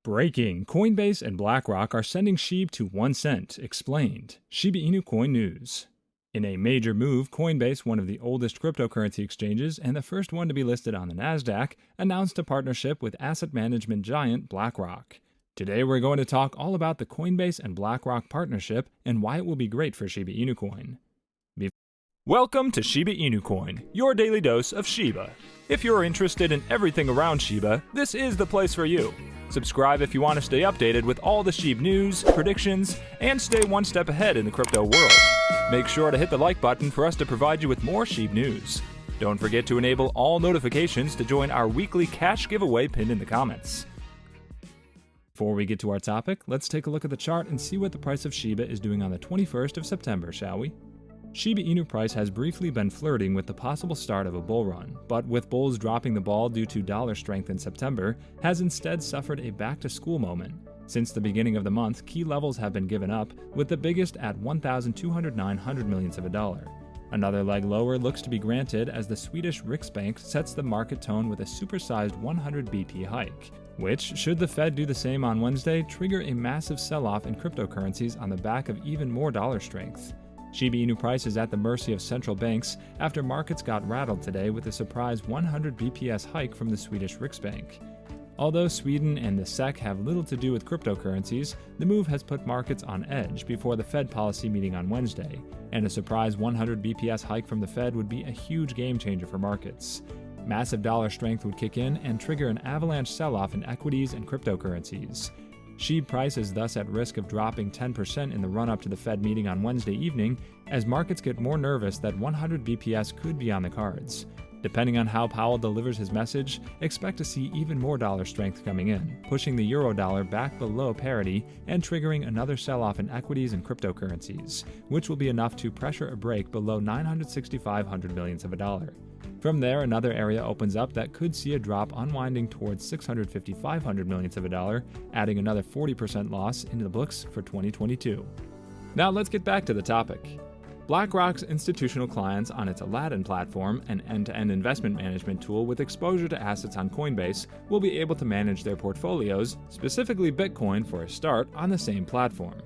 Breaking: Coinbase and BlackRock are sending SHIB to 1 cent, explained. Shiba Inu Coin News. In a major move, Coinbase, one of the oldest cryptocurrency exchanges and the first one to be listed on the Nasdaq, announced a partnership with asset management giant BlackRock. Today we're going to talk all about the Coinbase and BlackRock partnership and why it will be great for Shiba Inu Coin. Welcome to Shiba Inu Coin, your daily dose of Shiba. If you're interested in everything around Shiba, this is the place for you. Subscribe if you want to stay updated with all the SHIB news, predictions, and stay one step ahead in the crypto world. Make sure to hit the like button for us to provide you with more SHIB news. Don't forget to enable all notifications to join our weekly cash giveaway pinned in the comments. Before we get to our topic, let's take a look at the chart and see what the price of Shiba is doing on the 21st of September, shall we? Shiba Inu price has briefly been flirting with the possible start of a bull run, but with bulls dropping the ball due to dollar strength in September, has instead suffered a back-to-school moment. Since the beginning of the month, key levels have been given up, with the biggest at 1,209 hundred millionths of a dollar. Another leg lower looks to be granted as the Swedish Riksbank sets the market tone with a supersized 100 BP hike, which, should the Fed do the same on Wednesday, trigger a massive sell-off in cryptocurrencies on the back of even more dollar strength. Shiba Inu price is at the mercy of central banks after markets got rattled today with a surprise 100 BPS hike from the Swedish Riksbank. Although Sweden and the SEK have little to do with cryptocurrencies, the move has put markets on edge before the Fed policy meeting on Wednesday, and a surprise 100 BPS hike from the Fed would be a huge game changer for markets. Massive dollar strength would kick in and trigger an avalanche sell-off in equities and cryptocurrencies. SHIB price is thus at risk of dropping 10% in the run-up to the Fed meeting on Wednesday evening as markets get more nervous that 100 BPS could be on the cards. Depending on how Powell delivers his message, expect to see even more dollar strength coming in, pushing the euro-dollar back below parity and triggering another sell-off in equities and cryptocurrencies, which will be enough to pressure a break below 965 hundred millionths of a dollar. From there, another area opens up that could see a drop unwinding towards 655 hundred millionths of a dollar, adding another 40% loss into the books for 2022. Now let's get back to the topic. BlackRock's institutional clients on its Aladdin platform, an end-to-end investment management tool with exposure to assets on Coinbase, will be able to manage their portfolios, specifically Bitcoin for a start, on the same platform.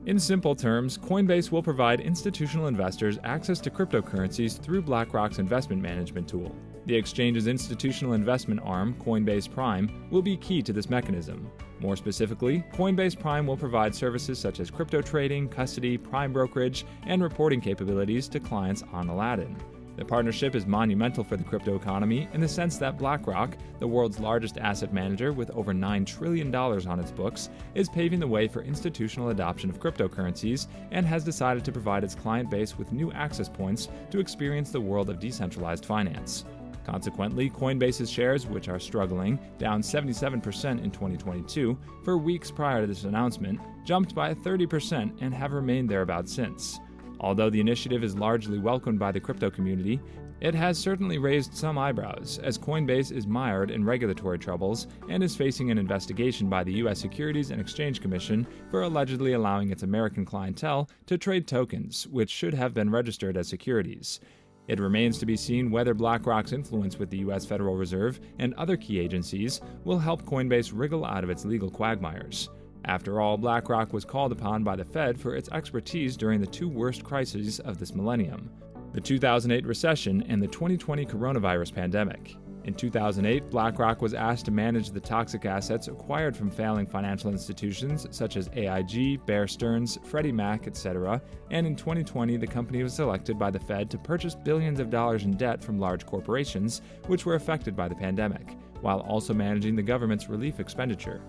In simple terms, Coinbase will provide institutional investors access to cryptocurrencies through BlackRock's investment management tool. The exchange's institutional investment arm, Coinbase Prime, will be key to this mechanism. More specifically, Coinbase Prime will provide services such as crypto trading, custody, prime brokerage, and reporting capabilities to clients on Aladdin. The partnership is monumental for the crypto economy in the sense that BlackRock, the world's largest asset manager with over $9 trillion on its books, is paving the way for institutional adoption of cryptocurrencies and has decided to provide its client base with new access points to experience the world of decentralized finance. Consequently, Coinbase's shares, which are struggling, down 77% in 2022, for weeks prior to this announcement, jumped by 30% and have remained thereabouts since. Although the initiative is largely welcomed by the crypto community, it has certainly raised some eyebrows, as Coinbase is mired in regulatory troubles and is facing an investigation by the U.S. Securities and Exchange Commission for allegedly allowing its American clientele to trade tokens, which should have been registered as securities. It remains to be seen whether BlackRock's influence with the U.S. Federal Reserve and other key agencies will help Coinbase wriggle out of its legal quagmires. After all, BlackRock was called upon by the Fed for its expertise during the two worst crises of this millennium, the 2008 recession and the 2020 coronavirus pandemic. In 2008, BlackRock was asked to manage the toxic assets acquired from failing financial institutions such as AIG, Bear Stearns, Freddie Mac, etc., and in 2020 the company was selected by the Fed to purchase billions of dollars in debt from large corporations which were affected by the pandemic, while also managing the government's relief expenditure.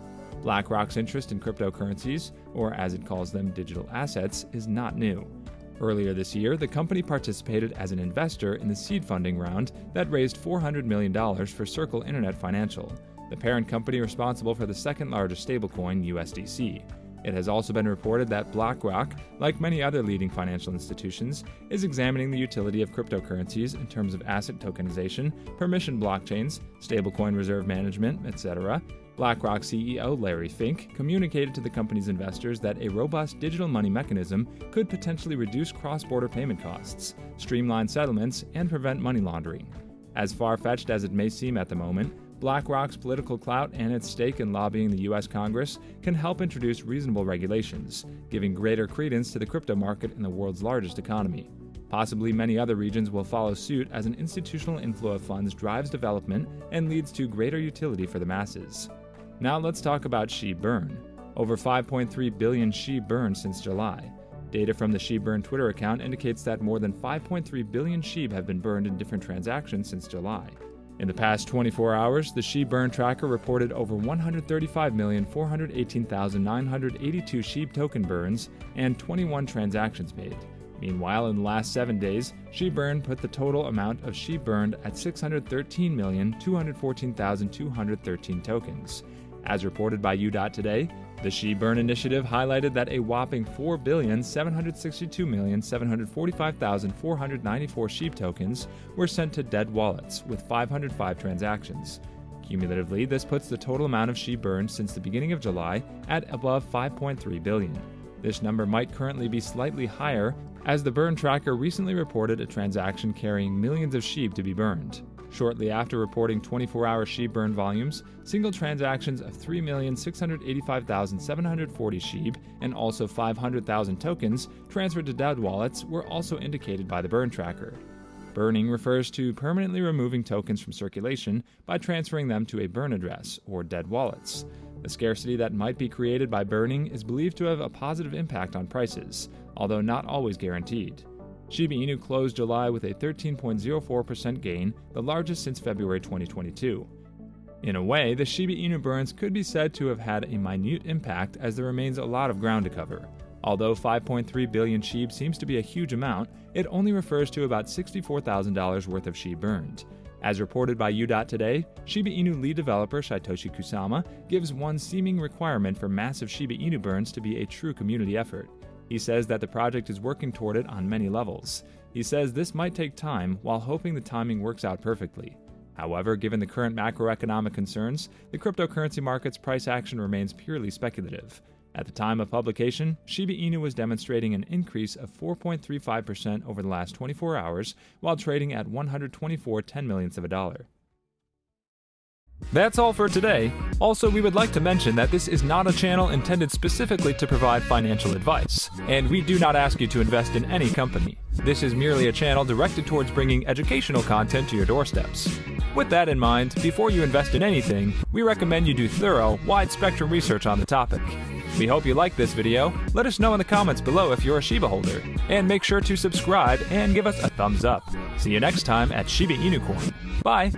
BlackRock's interest in cryptocurrencies, or as it calls them, digital assets, is not new. Earlier this year, the company participated as an investor in the seed funding round that raised $400 million for Circle Internet Financial, the parent company responsible for the second largest stablecoin, USDC. It has also been reported that BlackRock, like many other leading financial institutions, is examining the utility of cryptocurrencies in terms of asset tokenization, permission blockchains, stablecoin reserve management, etc. BlackRock CEO Larry Fink communicated to the company's investors that a robust digital money mechanism could potentially reduce cross-border payment costs, streamline settlements, and prevent money laundering. As far-fetched as it may seem at the moment, BlackRock's political clout and its stake in lobbying the U.S. Congress can help introduce reasonable regulations, giving greater credence to the crypto market in the world's largest economy. Possibly many other regions will follow suit as an institutional inflow of funds drives development and leads to greater utility for the masses. Now let's talk about SHIB burn. Over 5.3 billion SHIB burned since July. Data from the SHIB burn Twitter account indicates that more than 5.3 billion SHIB have been burned in different transactions since July. In the past 24 hours, the SHIB burn tracker reported over 135,418,982 SHIB token burns and 21 transactions made. Meanwhile, in the last 7 days, SHIB burn put the total amount of SHIB burned at 613,214,213 tokens. As reported by U.Today, the SHIB burn initiative highlighted that a whopping 4,762,745,494 SHIB tokens were sent to dead wallets, with 505 transactions. Cumulatively, this puts the total amount of SHIB burned since the beginning of July at above 5.3 billion. This number might currently be slightly higher, as the burn tracker recently reported a transaction carrying millions of SHIB to be burned. Shortly after reporting 24-hour SHIB burn volumes, single transactions of 3,685,740 SHIB and also 500,000 tokens transferred to dead wallets were also indicated by the burn tracker. Burning refers to permanently removing tokens from circulation by transferring them to a burn address, or dead wallets. The scarcity that might be created by burning is believed to have a positive impact on prices, although not always guaranteed. Shiba Inu closed July with a 13.04% gain, the largest since February 2022. In a way, the Shiba Inu burns could be said to have had a minute impact as there remains a lot of ground to cover. Although 5.3 billion SHIB seems to be a huge amount, it only refers to about $64,000 worth of SHIB burned. As reported by U.Today, Shiba Inu lead developer Satoshi Kusama gives one seeming requirement for massive Shiba Inu burns to be a true community effort. He says that the project is working toward it on many levels. He says this might take time while hoping the timing works out perfectly. However, given the current macroeconomic concerns, the cryptocurrency market's price action remains purely speculative. At the time of publication, Shiba Inu was demonstrating an increase of 4.35% over the last 24 hours while trading at 124 10/millionths of a dollar. That's all for today. Also, we would like to mention that this is not a channel intended specifically to provide financial advice, and we do not ask you to invest in any company. This is merely a channel directed towards bringing educational content to your doorsteps. With that in mind, before you invest in anything, we recommend you do thorough, wide-spectrum research on the topic. We hope you liked this video. Let us know in the comments below if you're a Shiba holder, and make sure to subscribe and give us a thumbs up. See you next time at Shiba Inu Coin. Bye!